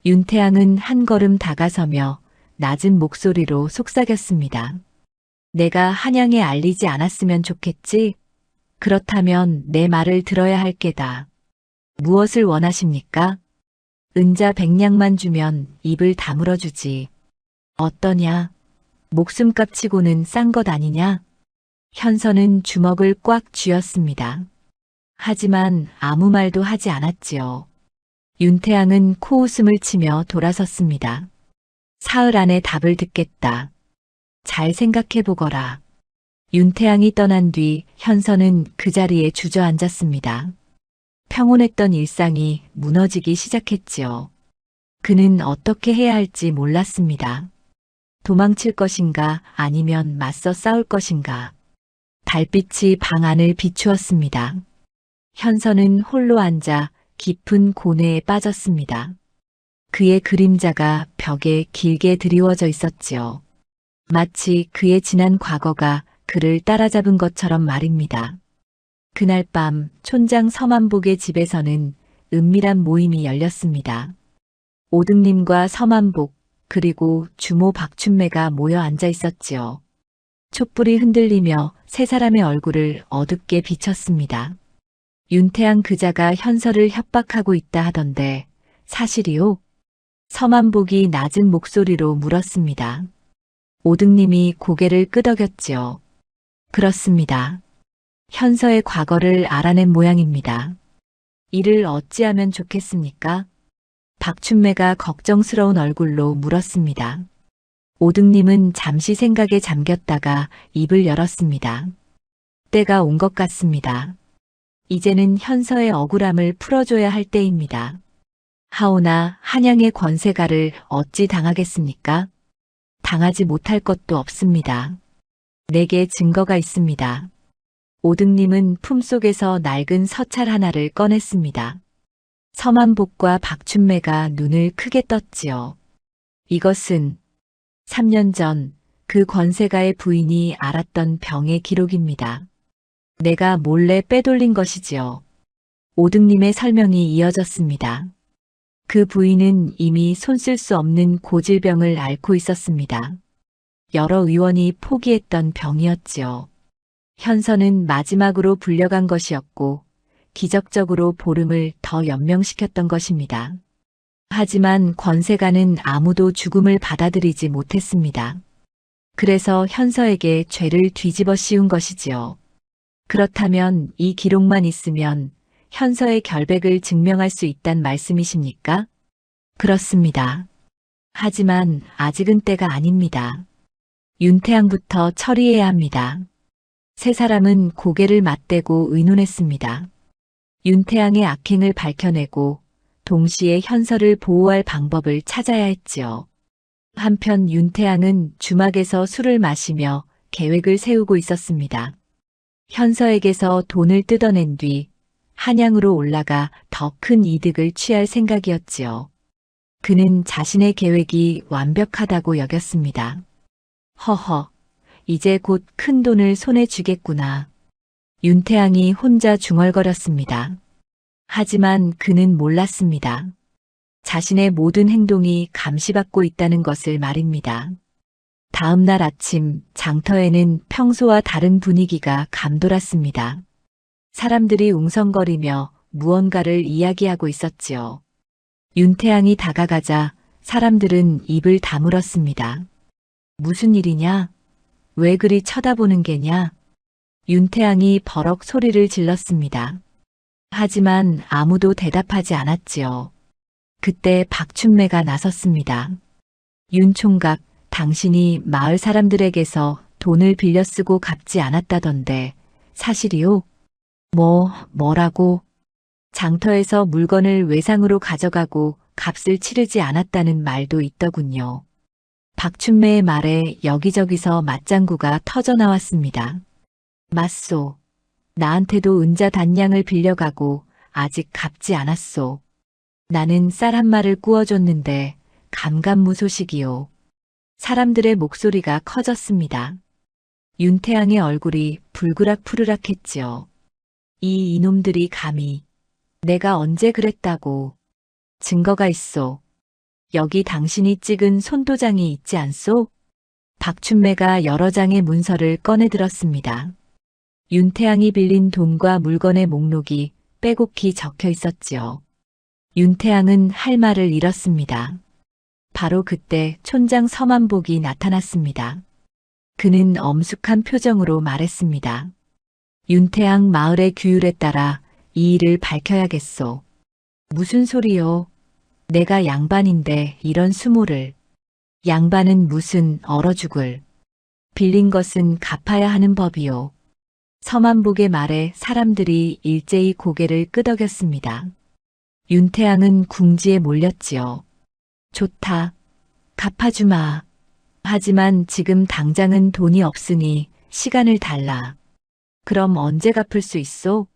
윤태양은 한 걸음 다가서며 낮은 목소리로 속삭였습니다. 내가 한양에 알리지 않았으면 좋겠지? 그렇다면 내 말을 들어야 할 게다. 무엇을 원하십니까? 은자 100냥만 주면 입을 다물어주지. 어떠냐? 목숨값 치고는 싼 것 아니냐? 현서는 주먹을 꽉 쥐었습니다. 하지만 아무 말도 하지 않았지요. 윤태양은 코웃음을 치며 돌아섰습니다. 사흘 안에 답을 듣겠다. 잘 생각해보거라. 윤태양이 떠난 뒤 현서는 그 자리에 주저앉았습니다. 평온했던 일상이 무너지기 시작했지요. 그는 어떻게 해야 할지 몰랐습니다. 도망칠 것인가 아니면 맞서 싸울 것인가. 달빛이 방 안을 비추었습니다. 현서는 홀로 앉아 깊은 고뇌에 빠졌습니다. 그의 그림자가 벽에 길게 드리워져 있었지요. 마치 그의 지난 과거가 그를 따라잡은 것처럼 말입니다. 그날 밤 촌장 서만복의 집에서는 은밀한 모임이 열렸습니다. 오등님과 서만복 그리고 주모 박춘매가 모여 앉아 있었지요. 촛불이 흔들리며 세 사람의 얼굴을 어둡게 비쳤습니다. 윤태양 그자가 현서를 협박하고 있다 하던데 사실이요? 서만복이 낮은 목소리로 물었습니다. 오등님이 고개를 끄덕였지요. 그렇습니다. 현서의 과거를 알아낸 모양입니다. 이를 어찌하면 좋겠습니까? 박춘매가 걱정스러운 얼굴로 물었습니다. 오등님은 잠시 생각에 잠겼다가 입을 열었습니다. 때가 온 것 같습니다. 이제는 현서의 억울함을 풀어줘야 할 때입니다. 하오나 한양의 권세가를 어찌 당하겠습니까? 당하지 못할 것도 없습니다. 내게 증거가 있습니다. 오등님은 품속에서 낡은 서찰 하나를 꺼냈습니다. 서만복과 박춘매가 눈을 크게 떴지요. 이것은 3년 전 그 권세가의 부인이 알았던 병의 기록입니다. 내가 몰래 빼돌린 것이지요. 오등님의 설명이 이어졌습니다. 그 부인은 이미 손쓸 수 없는 고질병을 앓고 있었습니다. 여러 의원이 포기했던 병이었지요. 현서는 마지막으로 불려간 것이었고 기적적으로 보름을 더 연명시켰던 것입니다. 하지만 권세가는 아무도 죽음을 받아들이지 못했습니다. 그래서 현서에게 죄를 뒤집어 씌운 것이지요. 그렇다면 이 기록만 있으면 현서의 결백을 증명할 수 있단 말씀이십니까? 그렇습니다. 하지만 아직은 때가 아닙니다. 윤태양부터 처리해야 합니다. 세 사람은 고개를 맞대고 의논했습니다. 윤태양의 악행을 밝혀내고 동시에 현서를 보호할 방법을 찾아야 했지요. 한편 윤태양은 주막에서 술을 마시며 계획을 세우고 있었습니다. 현서에게서 돈을 뜯어낸 뒤 한양으로 올라가 더 큰 이득을 취할 생각이었지요. 그는 자신의 계획이 완벽하다고 여겼습니다. 허허, 이제 곧 큰 돈을 손에 쥐겠구나. 윤태양이 혼자 중얼거렸습니다. 하지만 그는 몰랐습니다. 자신의 모든 행동이 감시받고 있다는 것을 말입니다. 다음 날 아침 장터에는 평소와 다른 분위기가 감돌았습니다. 사람들이 웅성거리며 무언가를 이야기하고 있었지요. 윤태양이 다가가자 사람들은 입을 다물었습니다. 무슨 일이냐? 왜 그리 쳐다보는 게냐? 윤태양이 버럭 소리를 질렀습니다. 하지만 아무도 대답하지 않았지요. 그때 박춘매가 나섰습니다. 윤 총각, 당신이 마을 사람들에게서 돈을 빌려 쓰고 갚지 않았다던데 사실이요? 뭐라고? 장터에서 물건을 외상으로 가져가고 값을 치르지 않았다는 말도 있더군요. 박춘매의 말에 여기저기서 맞장구가 터져나왔습니다. 맞소. 나한테도 은자 단량을 빌려가고 아직 갚지 않았소. 나는 쌀 한 마를 구워줬는데 감감무소식이요. 사람들의 목소리가 커졌습니다. 윤태양의 얼굴이 불그락푸르락했지요. 이 이놈들이 감히 내가 언제 그랬다고. 증거가 있소. 여기 당신이 찍은 손도장이 있지 않소? 박춘매가 여러 장의 문서를 꺼내 들었습니다. 윤태양이 빌린 돈과 물건의 목록이 빼곡히 적혀 있었지요. 윤태양은 할 말을 잃었습니다. 바로 그때 촌장 서만복이 나타났습니다. 그는 엄숙한 표정으로 말했습니다. 윤태양 마을의 규율에 따라 이 일을 밝혀야겠소. 무슨 소리요? 내가 양반인데 이런 수모를. 양반은 무슨 얼어 죽을. 빌린 것은 갚아야 하는 법이요. 서만복의 말에 사람들이 일제히 고개를 끄덕였습니다. 윤태양은 궁지에 몰렸지요. 좋다. 갚아주마. 하지만 지금 당장은 돈이 없으니 시간을 달라. 그럼 언제 갚을 수 있소?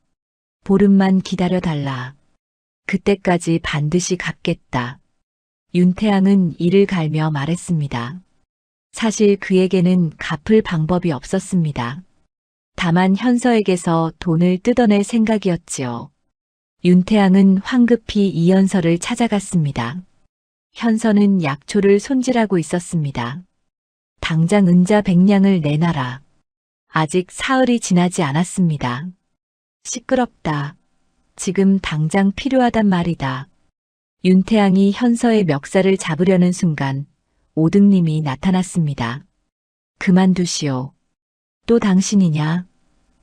보름만 기다려달라. 그때까지 반드시 갚겠다. 윤태양은 이를 갈며 말했습니다. 사실 그에게는 갚을 방법이 없었습니다. 다만 현서에게서 돈을 뜯어낼 생각이었지요. 윤태양은 황급히 이현서를 찾아갔습니다. 현서는 약초를 손질하고 있었습니다. 당장 은자 100냥을 내놔라. 아직 사흘이 지나지 않았습니다. 시끄럽다. 지금 당장 필요하단 말이다. 윤태양이 현서의 멱살을 잡으려는 순간 오등님이 나타났습니다. 그만두시오. 또 당신이냐?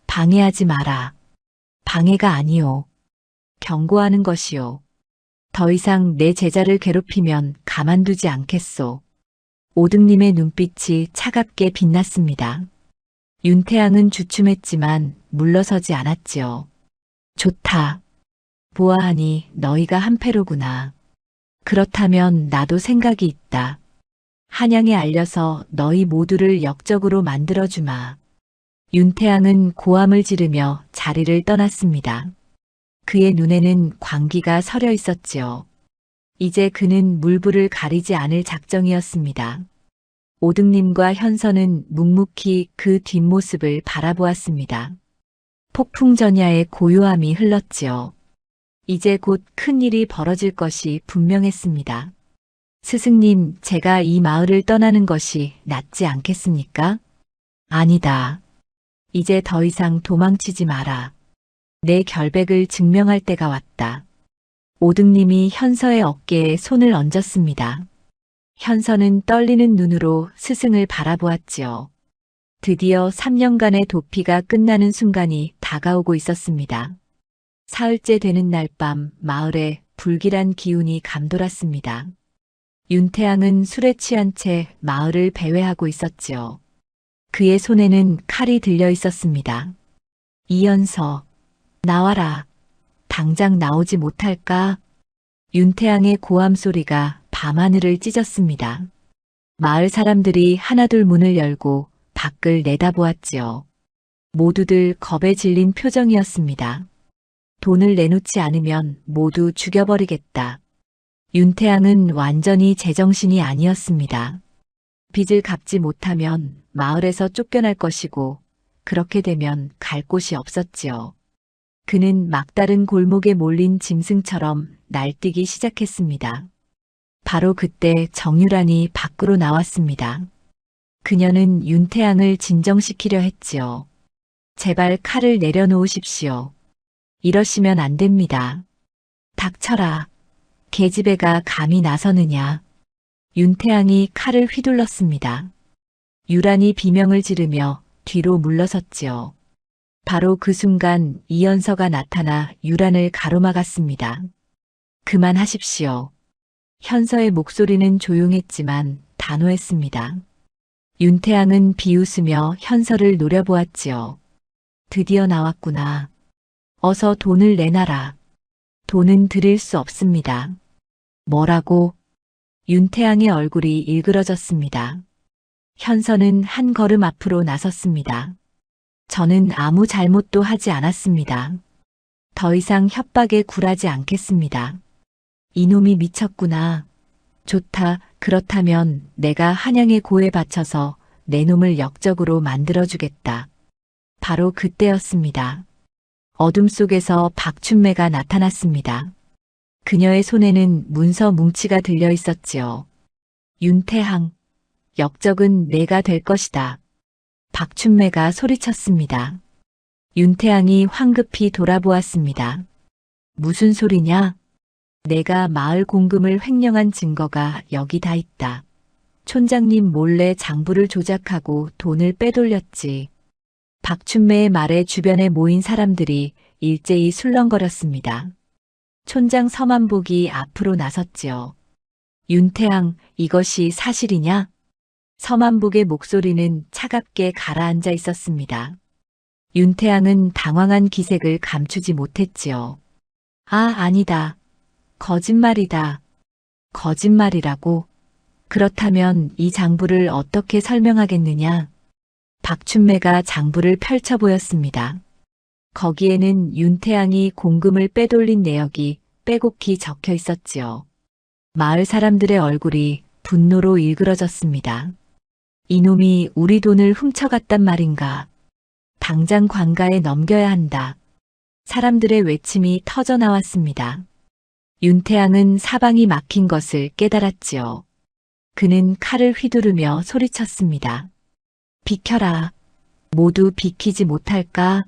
방해하지 마라. 방해가 아니오. 경고하는 것이오. 더 이상 내 제자를 괴롭히면 가만두지 않겠소. 오등님의 눈빛이 차갑게 빛났습니다. 윤태양은 주춤했지만 물러서지 않았지요. 좋다. 보아하니 너희가 한패로구나. 그렇다면 나도 생각이 있다. 한양에 알려서 너희 모두를 역적으로 만들어주마. 윤태양은 고함을 지르며 자리를 떠났습니다. 그의 눈에는 광기가 서려 있었지요. 이제 그는 물불을 가리지 않을 작정이었습니다. 오등님과 현서는 묵묵히 그 뒷모습을 바라보았습니다. 폭풍전야의 고요함이 흘렀지요. 이제 곧 큰일이 벌어질 것이 분명했습니다. 스승님, 제가 이 마을을 떠나는 것이 낫지 않겠습니까? 아니다. 이제 더 이상 도망치지 마라. 내 결백을 증명할 때가 왔다. 오등님이 현서의 어깨에 손을 얹었습니다. 현서는 떨리는 눈으로 스승을 바라보았지요. 드디어 3년간의 도피가 끝나는 순간이 다가오고 있었습니다. 사흘째 되는 날 밤 마을에 불길한 기운이 감돌았습니다. 윤태양은 술에 취한 채 마을을 배회하고 있었지요. 그의 손에는 칼이 들려 있었습니다. 이현서, 나와라. 당장 나오지 못할까? 윤태양의 고함 소리가 밤하늘을 찢었습니다. 마을 사람들이 하나둘 문을 열고 밖을 내다보았지요. 모두들 겁에 질린 표정이었습니다. 돈을 내놓지 않으면 모두 죽여버리겠다. 윤태양은 완전히 제정신이 아니었습니다. 빚을 갚지 못하면 마을에서 쫓겨날 것이고 그렇게 되면 갈 곳이 없었지요. 그는 막다른 골목에 몰린 짐승처럼 날뛰기 시작했습니다. 바로 그때 정유란이 밖으로 나왔습니다. 그녀는 윤태양을 진정시키려 했지요. 제발 칼을 내려놓으십시오. 이러시면 안 됩니다. 닥쳐라. 계집애가 감히 나서느냐. 윤태양이 칼을 휘둘렀습니다. 유란이 비명을 지르며 뒤로 물러섰지요. 바로 그 순간 이연서가 나타나 유란을 가로막았습니다. 그만하십시오. 현서의 목소리는 조용했지만 단호했습니다. 윤태양은 비웃으며 현서를 노려보았지요. 드디어 나왔구나. 어서 돈을 내놔라. 돈은 드릴 수 없습니다. 뭐라고? 윤태양의 얼굴이 일그러졌습니다. 현서는 한 걸음 앞으로 나섰습니다. 저는 아무 잘못도 하지 않았습니다. 더 이상 협박에 굴하지 않겠습니다. 이놈이 미쳤구나. 좋다. 그렇다면 내가 한양의 고에 바쳐서 내 놈을 역적으로 만들어주겠다. 바로 그때였습니다. 어둠 속에서 박춘매가 나타났습니다. 그녀의 손에는 문서 뭉치가 들려 있었지요. 윤태항, 역적은 내가 될 것이다. 박춘매가 소리쳤습니다. 윤태항이 황급히 돌아보았습니다. 무슨 소리냐? 내가 마을 공금을 횡령한 증거가 여기 다 있다. 촌장님 몰래 장부를 조작하고 돈을 빼돌렸지. 박춘매의 말에 주변에 모인 사람들이 일제히 술렁거렸습니다. 촌장 서만복이 앞으로 나섰지요. 윤태항, 이것이 사실이냐? 서만복의 목소리는 차갑게 가라앉아 있었습니다. 윤태항은 당황한 기색을 감추지 못했지요. 아니다. 거짓말이다. 거짓말이라고? 그렇다면 이 장부를 어떻게 설명하겠느냐? 박춘매가 장부를 펼쳐 보였습니다. 거기에는 윤태양이 공금을 빼돌린 내역이 빼곡히 적혀 있었지요. 마을 사람들의 얼굴이 분노로 일그러졌습니다. 이놈이 우리 돈을 훔쳐갔단 말인가? 당장 관가에 넘겨야 한다. 사람들의 외침이 터져 나왔습니다. 윤태양은 사방이 막힌 것을 깨달았지요. 그는 칼을 휘두르며 소리쳤습니다. 비켜라. 모두 비키지 못할까?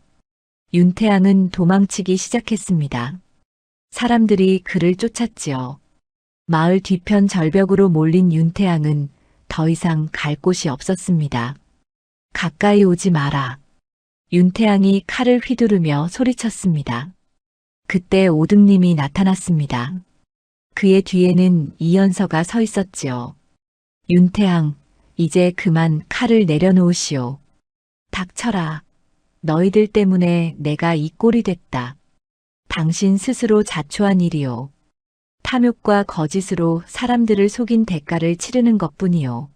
윤태양은 도망치기 시작했습니다. 사람들이 그를 쫓았지요. 마을 뒤편 절벽으로 몰린 윤태양은 더 이상 갈 곳이 없었습니다. 가까이 오지 마라. 윤태양이 칼을 휘두르며 소리쳤습니다. 그때 오등님이 나타났습니다. 그의 뒤에는 이연서가 서 있었지요. 윤태양, 이제 그만 칼을 내려놓으시오. 닥쳐라. 너희들 때문에 내가 이 꼴이 됐다. 당신 스스로 자초한 일이오. 탐욕과 거짓으로 사람들을 속인 대가를 치르는 것뿐이오.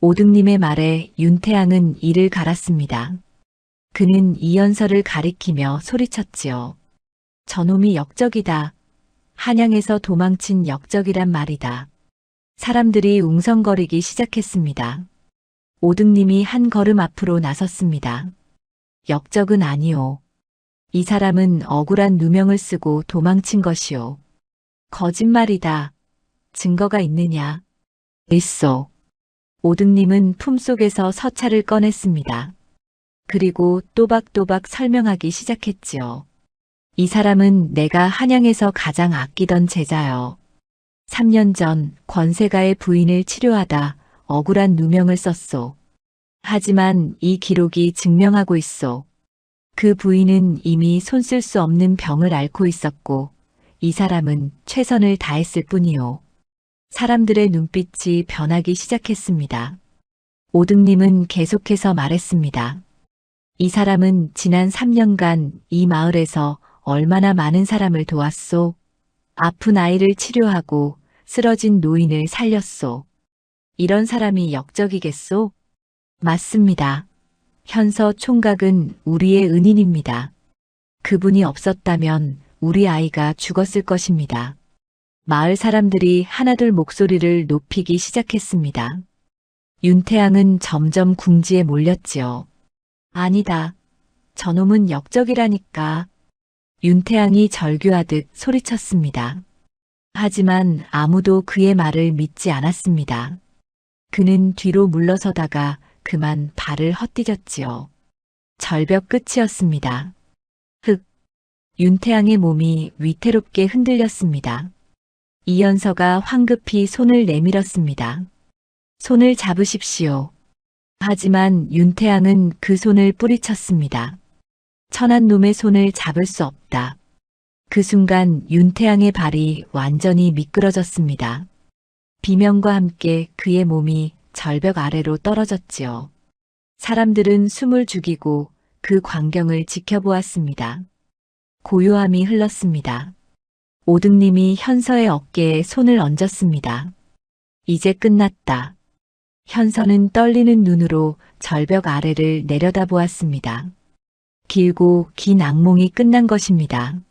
오등님의 말에 윤태양은 이를 갈았습니다. 그는 이연서를 가리키며 소리쳤지요. 저놈이 역적이다. 한양에서 도망친 역적이란 말이다. 사람들이 웅성거리기 시작했습니다. 오등님이 한 걸음 앞으로 나섰습니다. 역적은 아니오. 이 사람은 억울한 누명을 쓰고 도망친 것이오. 거짓말이다. 증거가 있느냐? 있어. 오등님은 품속에서 서찰을 꺼냈습니다. 그리고 또박또박 설명하기 시작했지요. 이 사람은 내가 한양에서 가장 아끼던 제자여. 3년 전 권세가의 부인을 치료하다 억울한 누명을 썼소. 하지만 이 기록이 증명하고 있소. 그 부인은 이미 손쓸 수 없는 병을 앓고 있었고 이 사람은 최선을 다했을 뿐이요. 사람들의 눈빛이 변하기 시작했습니다. 오등님은 계속해서 말했습니다. 이 사람은 지난 3년간 이 마을에서 얼마나 많은 사람을 도왔소. 아픈 아이를 치료하고 쓰러진 노인을 살렸소. 이런 사람이 역적이겠소? 맞습니다. 현서 총각은 우리의 은인입니다. 그분이 없었다면 우리 아이가 죽었을 것입니다. 마을 사람들이 하나둘 목소리를 높이기 시작했습니다. 윤태양은 점점 궁지에 몰렸지요. 아니다. 저놈은 역적이라니까. 윤태양이 절규하듯 소리쳤습니다. 하지만 아무도 그의 말을 믿지 않았습니다. 그는 뒤로 물러서다가 그만 발을 헛디뎠지요. 절벽 끝이었습니다. 흑. 윤태양의 몸이 위태롭게 흔들렸습니다. 이연서가 황급히 손을 내밀었습니다. 손을 잡으십시오. 하지만 윤태양은 그 손을 뿌리쳤습니다. 천한 놈의 손을 잡을 수 없다. 그 순간 윤태양의 발이 완전히 미끄러졌습니다. 비명과 함께 그의 몸이 절벽 아래로 떨어졌지요. 사람들은 숨을 죽이고 그 광경을 지켜보았습니다. 고요함이 흘렀습니다. 오등님이 현서의 어깨에 손을 얹었습니다. 이제 끝났다. 현서는 떨리는 눈으로 절벽 아래를 내려다보았습니다. 길고 긴 악몽이 끝난 것입니다.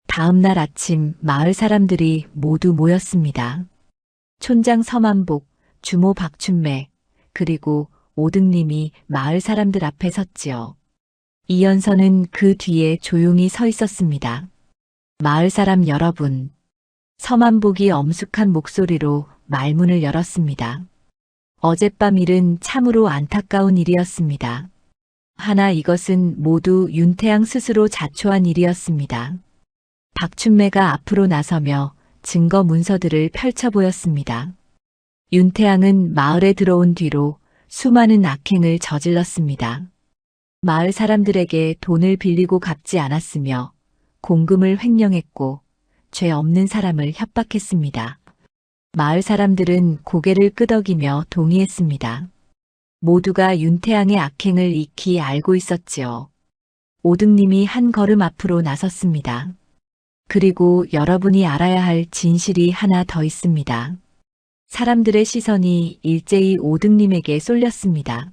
다음 날 아침 마을 사람들이 모두 모였습니다. 촌장 서만복, 주모 박춘매, 그리고 오등님이 마을 사람들 앞에 섰지요. 이연서는 그 뒤에 조용히 서 있었습니다. 마을 사람 여러분, 서만복이 엄숙한 목소리로 말문을 열었습니다. 어젯밤 일은 참으로 안타까운 일이었습니다. 하나 이것은 모두 윤태양 스스로 자초한 일이었습니다. 박춘매가 앞으로 나서며 증거 문서들을 펼쳐 보였습니다. 윤태양은 마을에 들어온 뒤로 수많은 악행을 저질렀습니다. 마을 사람들에게 돈을 빌리고 갚지 않았으며 공금을 횡령했고 죄 없는 사람을 협박했습니다. 마을 사람들은 고개를 끄덕이며 동의했습니다. 모두가 윤태양의 악행을 익히 알고 있었지요. 오등님이 한 걸음 앞으로 나섰습니다. 그리고 여러분이 알아야 할 진실이 하나 더 있습니다. 사람들의 시선이 일제히 오등님에게 쏠렸습니다.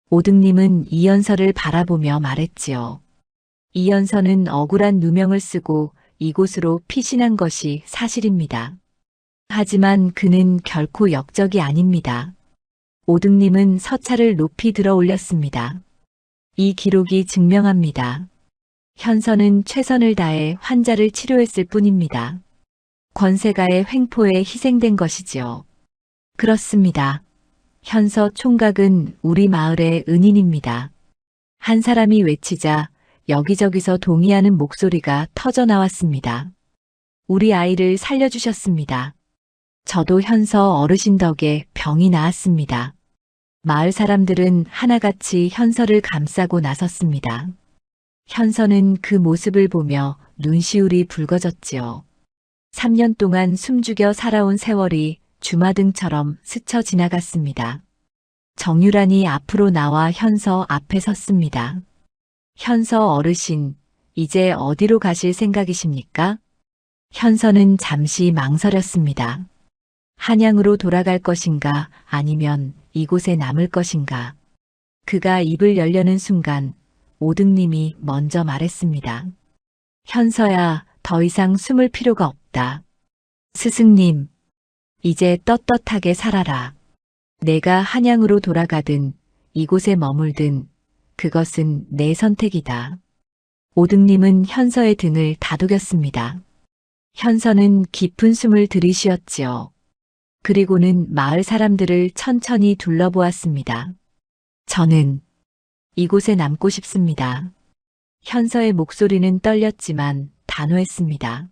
오등님은 이연서를 바라보며 말했지요. 이연서는 억울한 누명을 쓰고 이곳으로 피신한 것이 사실입니다. 하지만 그는 결코 역적이 아닙니다. 오등님은 서찰을 높이 들어 올렸습니다. 이 기록이 증명합니다. 현서는 최선을 다해 환자를 치료했을 뿐입니다. 권세가의 횡포에 희생된 것이지요. 그렇습니다. 현서 총각은 우리 마을의 은인입니다. 한 사람이 외치자 여기저기서 동의하는 목소리가 터져 나왔습니다. 우리 아이를 살려주셨습니다. 저도 현서 어르신 덕에 병이 나았습니다. 마을 사람들은 하나같이 현서를 감싸고 나섰습니다. 현서는 그 모습을 보며 눈시울이 붉어졌지요. 3년 동안 숨죽여 살아온 세월이 주마등처럼 스쳐 지나갔습니다. 정유란이 앞으로 나와 현서 앞에 섰습니다. 현서 어르신, 이제 어디로 가실 생각이십니까? 현서는 잠시 망설였습니다. 한양으로 돌아갈 것인가 아니면 이곳에 남을 것인가. 그가 입을 열려는 순간 오등님이 먼저 말했습니다. 현서야, 더 이상 숨을 필요가 없다. 스승님, 이제 떳떳하게 살아라. 내가 한양으로 돌아가든 이곳에 머물든 그것은 내 선택이다. 오등님은 현서의 등을 다독였습니다. 현서는 깊은 숨을 들이쉬었지요. 그리고는 마을 사람들을 천천히 둘러보았습니다. 저는 이곳에 남고 싶습니다. 현서의 목소리는 떨렸지만 단호했습니다.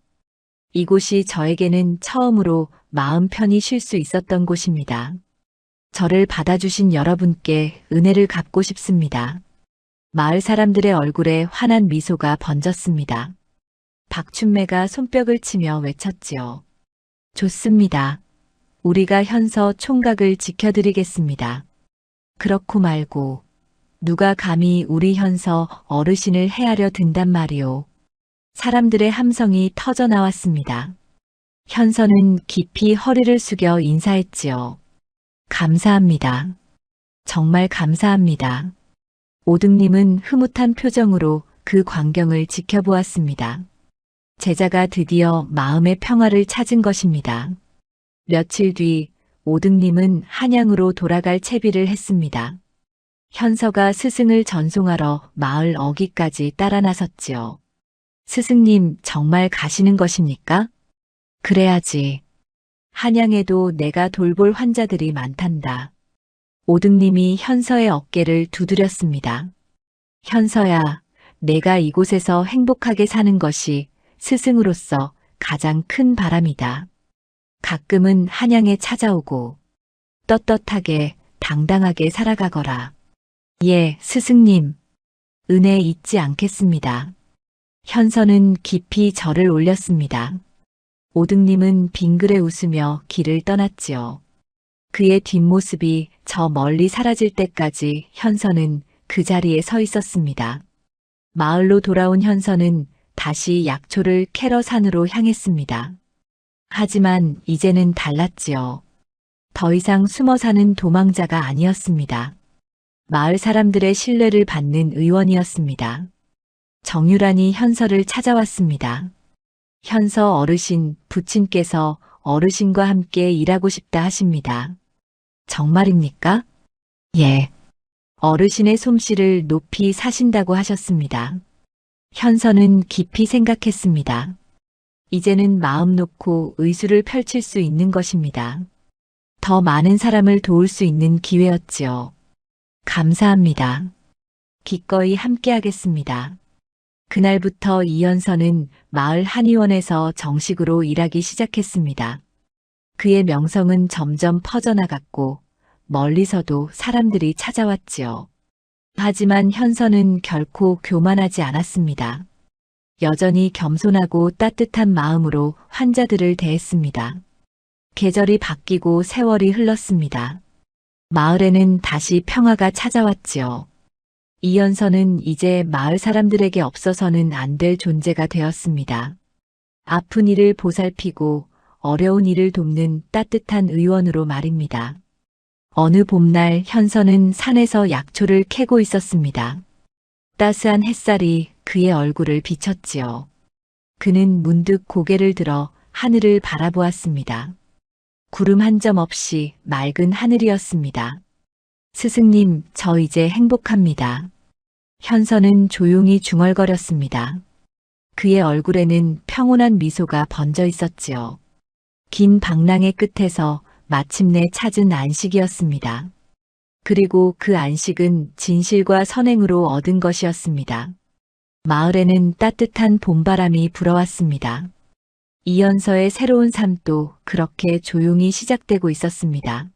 이곳이 저에게는 처음으로 마음 편히 쉴 수 있었던 곳입니다. 저를 받아주신 여러분께 은혜를 갚고 싶습니다. 마을 사람들의 얼굴에 환한 미소가 번졌습니다. 박춘매가 손뼉을 치며 외쳤지요. 좋습니다. 우리가 현서 총각을 지켜드리겠습니다. 그렇고 말고 누가 감히 우리 현서 어르신을 해하려 든단 말이오. 사람들의 함성이 터져 나왔습니다. 현서는 깊이 허리를 숙여 인사했지요. 감사합니다. 정말 감사합니다. 오등님은 흐뭇한 표정으로 그 광경을 지켜보았습니다. 제자가 드디어 마음의 평화를 찾은 것입니다. 며칠 뒤 오등님은 한양으로 돌아갈 채비를 했습니다. 현서가 스승을 전송하러 마을 어귀까지 따라 나섰지요. 스승님, 정말 가시는 것입니까? 그래야지. 한양에도 내가 돌볼 환자들이 많단다. 오등님이 현서의 어깨를 두드렸습니다. 현서야, 내가 이곳에서 행복하게 사는 것이 스승으로서 가장 큰 바람이다. 가끔은 한양에 찾아오고 떳떳하게 당당하게 살아가거라. 예, 스승님. 은혜 잊지 않겠습니다. 현서는 깊이 절을 올렸습니다. 오등님은 빙그레 웃으며 길을 떠났지요. 그의 뒷모습이 저 멀리 사라질 때까지 현서는 그 자리에 서 있었습니다. 마을로 돌아온 현서는 다시 약초를 캐러 산으로 향했습니다. 하지만 이제는 달랐지요. 더 이상 숨어 사는 도망자가 아니었습니다. 마을 사람들의 신뢰를 받는 의원이었습니다. 정유란이 현서를 찾아왔습니다. 현서 어르신, 부친께서 어르신과 함께 일하고 싶다 하십니다. 정말입니까? 예. 어르신의 솜씨를 높이 사신다고 하셨습니다. 현서는 깊이 생각했습니다. 이제는 마음 놓고 의술을 펼칠 수 있는 것입니다. 더 많은 사람을 도울 수 있는 기회였지요. 감사합니다. 기꺼이 함께하겠습니다. 그날부터 이현서는 마을 한의원에서 정식으로 일하기 시작했습니다. 그의 명성은 점점 퍼져나갔고 멀리서도 사람들이 찾아왔지요. 하지만 현서는 결코 교만하지 않았습니다. 여전히 겸손하고 따뜻한 마음으로 환자들을 대했습니다. 계절이 바뀌고 세월이 흘렀습니다. 마을에는 다시 평화가 찾아왔지요. 이현서는 이제 마을 사람들에게 없어서는 안 될 존재가 되었습니다. 아픈 이를 보살피고 어려운 이를 돕는 따뜻한 의원으로 말입니다. 어느 봄날 현서는 산에서 약초를 캐고 있었습니다. 따스한 햇살이 그의 얼굴을 비쳤지요. 그는 문득 고개를 들어 하늘을 바라보았습니다. 구름 한 점 없이 맑은 하늘이었습니다. 스승님, 저 이제 행복합니다. 현서는 조용히 중얼거렸습니다. 그의 얼굴에는 평온한 미소가 번져 있었지요. 긴 방랑의 끝에서 마침내 찾은 안식이었습니다. 그리고 그 안식은 진실과 선행으로 얻은 것이었습니다. 마을에는 따뜻한 봄바람이 불어왔습니다. 이현서의 새로운 삶도 그렇게 조용히 시작되고 있었습니다.